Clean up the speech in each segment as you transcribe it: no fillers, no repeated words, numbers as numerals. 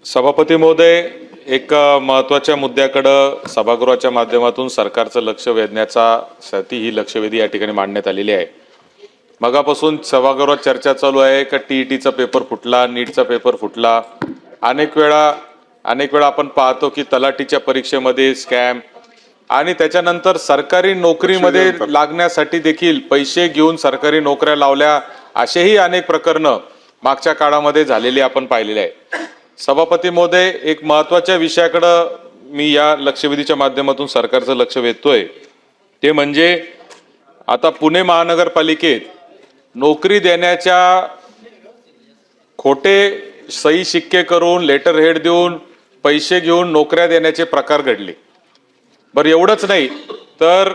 सभापती महोदय, एक महत्त्वाच्या मुद्द्याकडं सभागृहाच्या माध्यमातून सरकारचं लक्ष वेधण्यासाठी ही लक्षवेधी या ठिकाणी मांडण्यात आलेली आहे. मगापासून सभागृहात चर्चा चालू आहे का टीईटीचा पेपर फुटला, नीटचा पेपर फुटला. अनेक वेळा आपण पाहतो की तलाठीच्या परीक्षेमध्ये स्कॅम आणि त्याच्यानंतर सरकारी नोकरीमध्ये लागण्यासाठी देखील पैसे घेऊन सरकारी नोकऱ्या लावल्या, असेही अनेक प्रकरणं मागच्या काळामध्ये झालेली आपण पाहिलेले आहे. सभापती महोदय, एक महत्त्वाच्या विषयाकडं मी या लक्षवेधीच्या माध्यमातून सरकारचं लक्ष वेधतोय. ते म्हणजे आता पुणे महानगरपालिकेत नोकरी देण्याच्या खोटे सही शिक्के करून, लेटर हेड देऊन, पैसे घेऊन नोकऱ्या देण्याचे प्रकार घडले. बरं, एवढंच नाही तर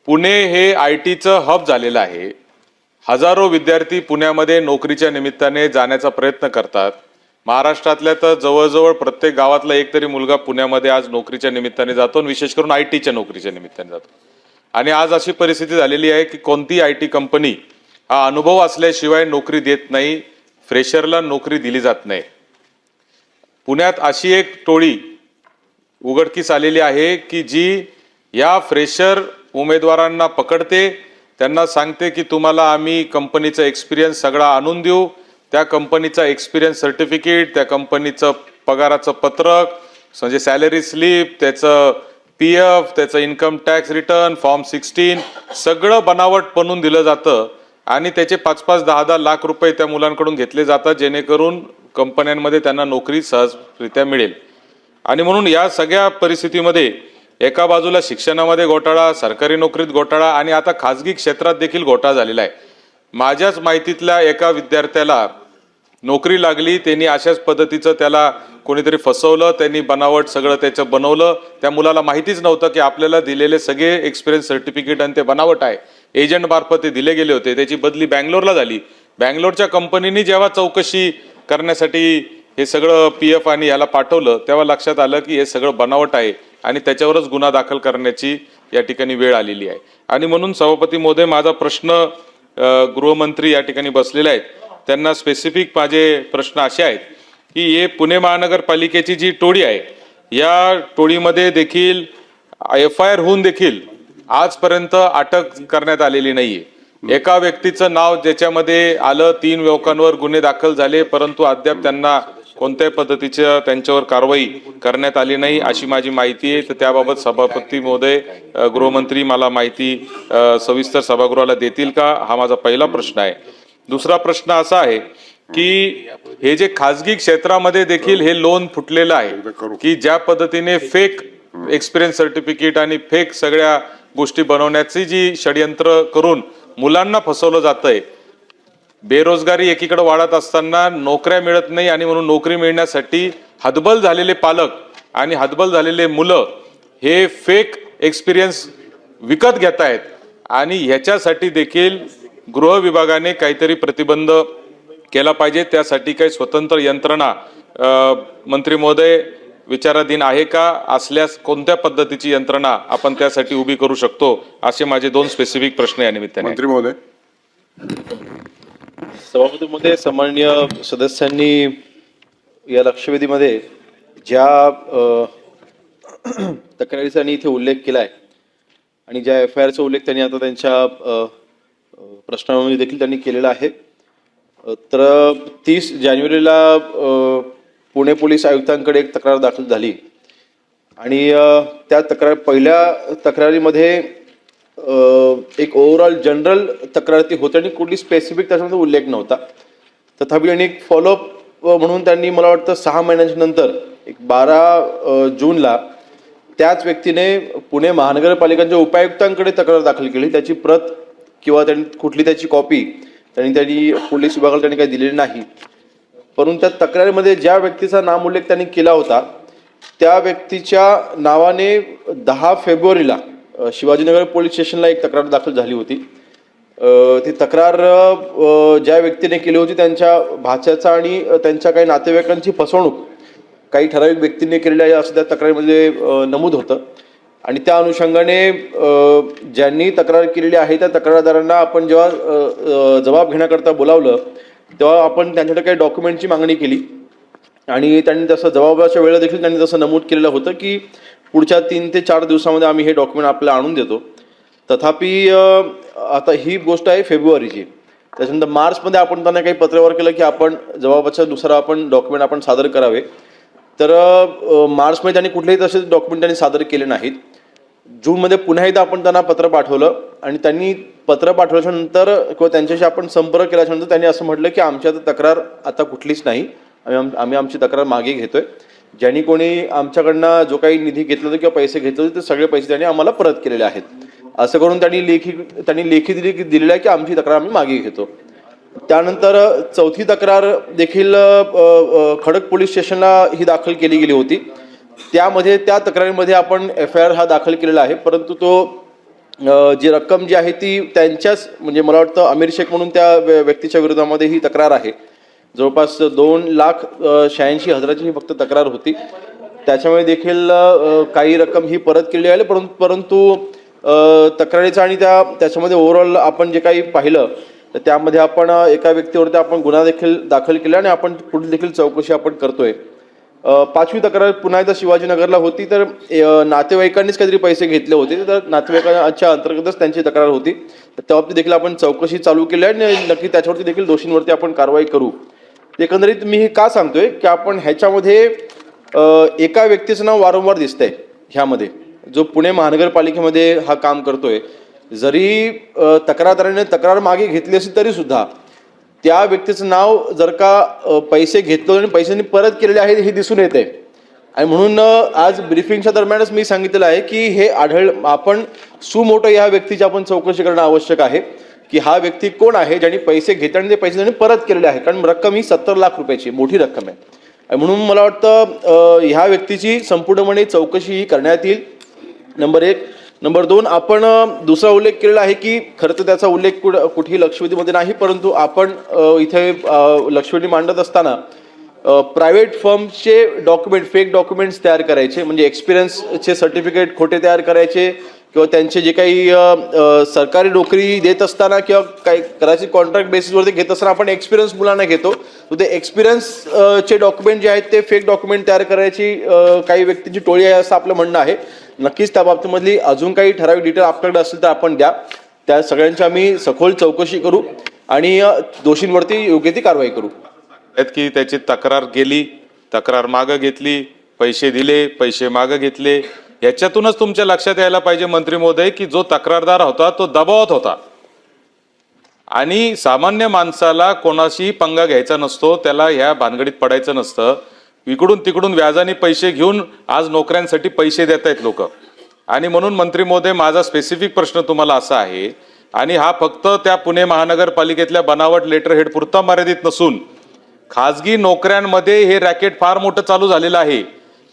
पुणे हे IT चं हब झालेलं आहे. हजारो विद्यार्थी पुण्यामध्ये नोकरीच्या निमित्ताने जाण्याचा प्रयत्न करतात. महाराष्ट्रातल्या तर जवळजवळ प्रत्येक गावातला एक तरी मुलगा पुण्यामध्ये आज नोकरीच्या निमित्ताने जातो, विशेष करून IT च्या नोकरीच्या निमित्ताने जातो. आणि आज अशी परिस्थिती झालेली आहे की कोणती IT कंपनी हा अनुभव असल्याशिवाय नोकरी देत नाही, फ्रेशरला नोकरी दिली जात नाही. पुण्यात अशी एक टोळी उघडकीस आलेली आहे की जी या फ्रेशर उमेदवारांना पकडते, त्यांना सांगते की तुम्हाला आम्ही कंपनीचा एक्सपिरियन्स सगळा आणून देऊ, त्या कंपनीचा एक्सपिरियन्स सर्टिफिकेट, त्या कंपनीचं पगाराचं पत्रक म्हणजे सॅलरी स्लिप, त्याचं PF, त्याचं इन्कम टॅक्स रिटर्न, फॉर्म 16 सगळं बनावट बनवून दिलं जातं आणि त्याचे 5-5, 10-10 लाख रुपये त्या मुलांकडून घेतले जातात, जेणेकरून कंपन्यांमध्ये त्यांना नोकरी सहजरित्या मिळेल. आणि म्हणून या सगळ्या परिस्थितीमध्ये एका बाजूला शिक्षणामध्ये घोटाळा, सरकारी नोकरीत घोटाळा आणि आता खाजगी क्षेत्रात देखील घोटाळा झालेला आहे. माझ्याच माहितीतल्या एका विद्यार्थ्याला नोकरी लागली, त्यांनी अशाच पद्धतीचं त्याला कोणीतरी फसवलं, त्यांनी बनावट सगळं त्याचं बनवलं. त्या मुलाला माहितीच नव्हतं की आपल्याला दिलेले सगळे एक्सपिरियन्स सर्टिफिकेट आणि ते बनावट आहे. एजंट मार्फत ते दिले गेले होते. त्याची बदली बँगलोरला झाली. बँगलोरच्या कंपनीने जेव्हा चौकशी करण्यासाठी हे सगळं PF आणि याला पाठवलं, तेव्हा लक्षात आलं की हे सगळं बनावट आहे आणि त्याच्यावरच गुन्हा दाखल करण्याची या ठिकाणी वेळ आलेली आहे. आणि म्हणून सभापती महोदय, माझा प्रश्न गृहमंत्री या ठिकाणी बसलेले आहेत, त्यांना स्पेसिफिक माझे प्रश्न असे आहेत की हे पुणे महानगरपालिकेची जी टोळी आहे, या टोळीमध्ये देखील FIR होऊन देखील आजपर्यंत अटक करण्यात आलेली नाहीये. एका व्यक्तीचं नाव ज्याच्यामध्ये आलं, 3 लोकांवर गुन्हे दाखल झाले, परंतु अद्याप त्यांना कोणत्याही पद्धतीच्या त्यांच्यावर कारवाई करण्यात आली नाही अशी माझी माहिती आहे. तर त्याबाबत सभापती महोदय, गृहमंत्री मला माहिती सविस्तर सभागृहाला देतील का, हा माझा पहिला प्रश्न आहे. दुसरा प्रश्न असा आहे की हे जे खाजगी क्षेत्रामध्ये देखील हे लोन फुटलेलं आहे की ज्या पद्धतीने फेक एक्सपिरियन्स सर्टिफिकेट आणि फेक सगळ्या गोष्टी बनवण्याची जी षडयंत्र करून मुलांना फसवलं जातंय. बेरोजगारी एकीकडे वाढत असताना नोकऱ्या मिळत नाही आणि म्हणून नोकरी मिळण्यासाठी हतबल झालेले पालक आणि हतबल झालेले मुलं हे फेक एक्सपिरियन्स विकत घेत आहेत. आणि ह्याच्यासाठी देखील गृह विभागाने काहीतरी प्रतिबंध केला पाहिजे. त्यासाठी काही स्वतंत्र यंत्रणा मंत्री महोदय विचाराधीन आहे का? असल्यास कोणत्या पद्धतीची यंत्रणा आपण त्यासाठी उभी करू शकतो, असे माझे 2 स्पेसिफिक प्रश्न या निमित्ताने. मंत्री महोदय. सभापती महोदय, सन्माननीय सदस्यांनी या लक्षवेधीमध्ये ज्या तक्रारीचा इथे उल्लेख केला आहे आणि ज्या FIRचा उल्लेख त्यांनी आता त्यांच्या प्रश्नामध्ये देखील त्यांनी केलेला आहे. तर 30 जानेवारीला पुणे पोलीस आयुक्तांकडे एक तक्रार दाखल झाली आणि त्या पहिल्या तक्रारीमध्ये एक ओव्हरऑल जनरल तक्रार ती होती आणि कुठली स्पेसिफिक त्याच्यामध्ये उल्लेख नव्हता. तथापि आणि एक फॉलोअप म्हणून त्यांनी मला वाटतं 6 महिन्याच्या नंतर एक 12 जूनला त्याच व्यक्तीने पुणे महानगरपालिकेच्या उपायुक्तांकडे तक्रार दाखल केली. त्याची प्रत किंवा त्यांनी कुठली त्याची कॉपी त्यांनी पोलीस विभागाला त्यांनी काही दिलेली नाही. परंतु त्या तक्रारीमध्ये ज्या व्यक्तीचा नामोल्लेख त्यांनी केला होता त्या व्यक्तीच्या नावाने 10 फेब्रुवारीला शिवाजीनगर पोलीस स्टेशनला एक तक्रार दाखल झाली होती. ती तक्रार ज्या व्यक्तीने केली होती त्यांच्या भाच्याचा आणि त्यांच्या काही नातेवाईकांची फसवणूक काही ठराविक व्यक्तींनी केलेली आहे असं त्या तक्रारीमध्ये नमूद होतं. आणि त्या अनुषंगाने ज्यांनी तक्रार केलेली आहे त्या तक्रारदारांना आपण जेव्हा जबाब घेण्याकरता बोलावलं तेव्हा आपण त्यांच्याकडे काही डॉक्युमेंटची मागणी केली आणि त्यांनी तसं जबाबाच्या वेळेला देखील त्यांनी तसं नमूद केलेलं होतं की पुढच्या 3 ते 4 दिवसामध्ये आम्ही हे डॉक्युमेंट आपल्याला आणून देतो. तथापि आता ही गोष्ट आहे फेब्रुवारीची. त्याच्यानंतर मार्चमध्ये आपण त्यांना काही पत्रव्यवहार केलं की आपण जबाबाच्या नुसार आपण डॉक्युमेंट आपण सादर करावे. तर मार्चमध्ये त्यांनी कुठलेही तसे डॉक्युमेंट त्यांनी सादर केले नाहीत. जूनमध्ये पुन्हा एकदा आपण त्यांना पत्र पाठवलं आणि त्यांनी पत्र पाठवल्याच्यानंतर किंवा त्यांच्याशी आपण संपर्क केल्याच्यानंतर त्यांनी असं म्हटलं की आमची आता तक्रार आता कुठलीच नाही, आम्ही आमची तक्रार मागे घेतोय. ज्यांनी कोणी आमच्याकडनं जो काही निधी घेतला होता किंवा पैसे घेतले होते ते सगळे पैसे त्यांनी आम्हाला परत केलेले आहेत. असं करून त्यांनी लेखी दिलेलं आहे की आमची तक्रार आम्ही मागे घेतो. त्यानंतर चौथी तक्रार देखील खडक पोलीस स्टेशनला ही दाखल केली गेली होती. त्यामध्ये त्या तक्रारीमध्ये आपण FIR हा दाखल केलेला आहे, परंतु तो जी रक्कम जी आहे ती त्यांच्याच म्हणजे मला वाटतं अमीर शेख म्हणून त्या व्यक्तीच्या विरोधामध्ये ही तक्रार आहे. जवळपास 2,86,000ची ही फक्त तक्रार होती. त्याच्यामुळे देखील काही रक्कम ही परत केली आहे, परंतु तक्रारीचा आणि त्याच्यामध्ये ओव्हरऑल आपण जे काही पाहिलं तर त्यामध्ये आपण एका व्यक्तीवरती आपण गुन्हा देखील दाखल केला आणि आपण पुढील देखील चौकशी आपण करतोय. 5वी तक्रार पुन्हा एकदा शिवाजीनगरला होती. तर नातेवाईकांनीच काहीतरी पैसे घेतले होते, तर नातेवाईकांच्या अंतर्गतच त्यांची तक्रार होती. तर त्या बाबतीत देखील आपण चौकशी चालू केली आहे आणि नक्की त्याच्यावरती देखील दोषींवरती आपण कारवाई करू. एकंदरीत मी हे का सांगतोय की आपण ह्याच्यामध्ये एका व्यक्तीचं नाव वारंवार दिसतंय ह्यामध्ये, जो पुणे महानगरपालिकेमध्ये हा काम करतोय. जरी तक्रारदाराने तक्रार मागे घेतली असेल तरी सुद्धा त्या व्यक्तीचं नाव जर का पैसे घेतले आणि पैशांनी परत केलेले आहेत हे दिसून येते. आणि म्हणून आज ब्रीफिंगच्या दरम्यानच मी सांगितलेलं आहे की हे आपण सुमोटो या व्यक्तीची आपण चौकशी करणं आवश्यक आहे की हा व्यक्ती कोण आहे ज्यांनी पैसे घेतले आणि ते पैसे त्यांनी परत केलेले आहेत. कारण रक्कम ही 70 लाख रुपयाची मोठी रक्कम आहे. आणि म्हणून मला वाटतं ह्या व्यक्तीची संपूर्णपणे चौकशी ही करण्यात येईल. नंबर 1. नंबर 2, आपण दुसरा उल्लेख केलेला आहे की खरं तर त्याचा उल्लेख कुठेही लक्षवेधीमध्ये नाही, परंतु आपण इथे लक्षवेधी मांडत असताना प्रायव्हेट फर्मचे डॉक्युमेंट फेक डॉक्युमेंट्स तयार करायचे, म्हणजे एक्सपिरियन्सचे सर्टिफिकेट खोटे तयार करायचे किंवा त्यांचे जे काही सरकारी नोकरी देत असताना किंवा काही कदाचित कॉन्ट्रॅक्ट बेसिसवरती घेत असताना आपण एक्सपिरियन्स मुलांना घेतो, तर ते एक्सपिरियन्सचे डॉक्युमेंट जे आहेत ते फेक डॉक्युमेंट तयार करायची काही व्यक्तींची टोळी आहे असं आपलं म्हणणं आहे. नक्कीच त्या बाबतीमधली अजून काही ठराविक डिटेल आपल्याकडे असेल तर आपण द्या. त्या सगळ्यांची आम्ही सखोल चौकशी करू आणि दोषींवरती योग्य ती कारवाई करू. की त्याची तक्रार केली, तक्रार मागं घेतली, पैसे दिले, पैसे मागं घेतले, याच्यातूनच तुमच्या लक्षात यायला पाहिजे मंत्री महोदय की जो तक्रारदार होता तो दबावात होता आणि सामान्य माणसाला कोणाशी पंगा घ्यायचा नसतो, त्याला ह्या भानगडीत पडायचं नसतं. इकडून तिकडून व्याजाने पैसे घेऊन आज नोकऱ्यांसाठी पैसे देत आहेत लोक. आणि म्हणून मंत्री महोदय माझा स्पेसिफिक प्रश्न तुम्हाला असा आहे, आणि हा फक्त त्या पुणे महानगरपालिकेतल्या बनावट लेटर हेड पुरता मर्यादित नसून खाजगी नोकऱ्यांमध्ये हे रॅकेट फार मोठं चालू झालेलं आहे.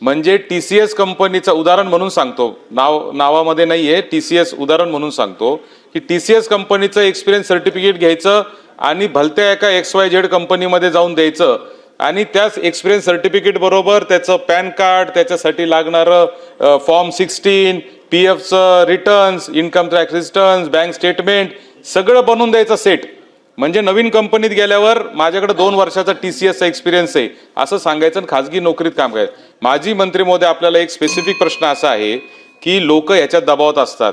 म्हणजे TCS कंपनीचं उदाहरण म्हणून सांगतो, नावामध्ये नाहीये, TCS उदाहरण म्हणून सांगतो की TCS कंपनीचं एक्सपिरियन्स सर्टिफिकेट घ्यायचं आणि भलत्या एका XYZ कंपनीमध्ये जाऊन द्यायचं आणि त्याच एक्सपिरियन्स सर्टिफिकेट बरोबर त्याचं पॅन कार्ड, त्याच्यासाठी लागणारं फॉर्म 16, PFचं returns, income tax returns, bank statement सगळं बनवून द्यायचं सेट. म्हणजे नवीन कंपनीत गेल्यावर माझ्याकडे 2 वर्षाचा TCSचा एक्सपिरियन्स आहे असं सांगायचं आणि खाजगी नोकरीत काम करायचं. माजी मंत्री महोदय आपल्याला एक स्पेसिफिक प्रश्न असा आहे की लोक ह्याच्यात दबावात असतात.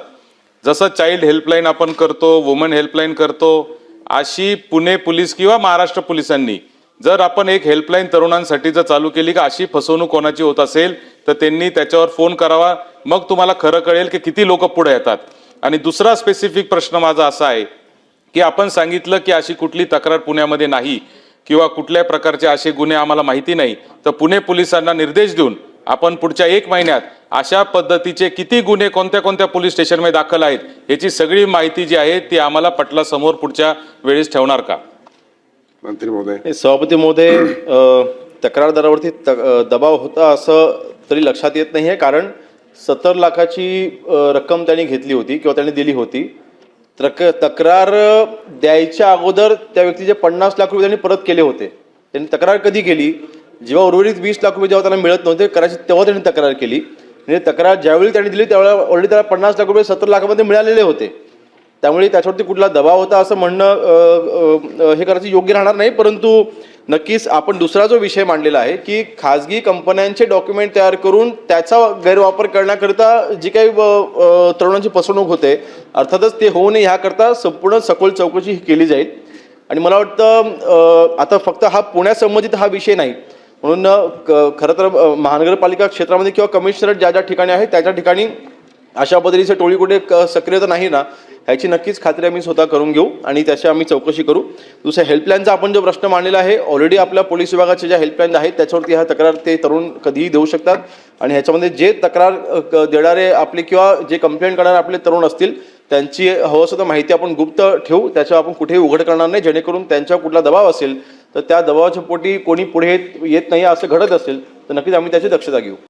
जसं चाइल्ड हेल्पलाईन आपण करतो, वुमन हेल्पलाईन करतो, अशी पुणे पोलीस किंवा महाराष्ट्र पोलिसांनी जर आपण एक हेल्पलाईन तरुणांसाठी जर चालू केली का अशी फसवणूक कोणाची होत असेल तर त्यांनी त्याच्यावर फोन करावा, मग तुम्हाला खरं कळेल की किती लोक पुढे येतात. आणि दुसरा स्पेसिफिक प्रश्न माझा असा आहे की आपण सांगितलं की अशी कुठली तक्रार पुण्यामध्ये नाही किंवा कुठल्या प्रकारचे असे गुन्हे आम्हाला माहिती नाही, तर पुणे पोलिसांना निर्देश देऊन आपण पुढच्या 1 महिन्यात अशा पद्धतीचे किती गुन्हे कोणत्या कोणत्या पोलीस स्टेशनमध्ये दाखल आहेत याची सगळी माहिती जी आहे ती आम्हाला पटलासमोर पुढच्या वेळेस ठेवणार का? मंत्री महोदय. सभापती महोदय, तक्रारदारावरती दबाव होता असं तरी लक्षात येत नाही आहे, कारण 70 लाखाची रक्कम त्यांनी घेतली होती किंवा त्यांनी दिली होती. तक्रार द्यायच्या अगोदर त्या व्यक्तीचे 50 लाख रुपये त्यांनी परत केले होते. त्यांनी तक्रार कधी केली? जेव्हा उर्वरित 20 लाख रुपये जेव्हा त्यांना मिळत नव्हते कदाचित तेव्हा त्यांनी तक्रार केली. म्हणजे तक्रार ज्यावेळी त्यांनी दिली त्यावेळेला ऑलरेडी त्याला 50 लाख रुपये 70 लाखामध्ये मिळालेले होते. त्यामुळे त्याच्यावरती कुठला दबाव होता असं म्हणणं हे करायचं योग्य राहणार नाही. परंतु नक्कीच आपण दुसरा जो विषय मांडलेला आहे की खाजगी कंपन्यांचे डॉक्युमेंट तयार करून त्याचा गैरवापर करण्याकरिता जी काही तरुणांची फसवणूक होते, अर्थातच ते होऊ नये ह्याकरता संपूर्ण सखोल चौकशी केली जाईल. आणि मला वाटतं आता फक्त हा पुण्यासंबंधित हा विषय नाही, म्हणून खरं तर महानगरपालिका क्षेत्रामध्ये किंवा कमिशनरेट ज्या ज्या ठिकाणी आहे त्या ठिकाणी अशा पद्धतीचे टोळी कुठे सक्रियता नाही ना, ह्याची नक्कीच खात्री आम्ही स्वतः करून घेऊ आणि त्याची आम्ही चौकशी करू. दुसऱ्या हेल्पलाईनचा आपण जो प्रश्न मांडलेला आहे, ऑलरेडी आपल्या पोलीस विभागाच्या ज्या हेल्पलाईन आहेत त्याच्यावरती ह्या तक्रार ते तरुण कधीही देऊ शकतात. आणि ह्याच्यामध्ये जे तक्रार देणारे आपले किंवा जे कंप्लेंट करणारे आपले तरुण असतील त्यांची हवं असं तर माहिती आपण गुप्त ठेवू, त्याच्यावर आपण कुठेही उघड करणार नाही, जेणेकरून त्यांच्यावर कुठला दबाव असेल तर त्या दबावाच्या पोटी कोणी पुढे येत नाही असं घडत असेल तर नक्कीच आम्ही त्याची दक्षता घेऊ.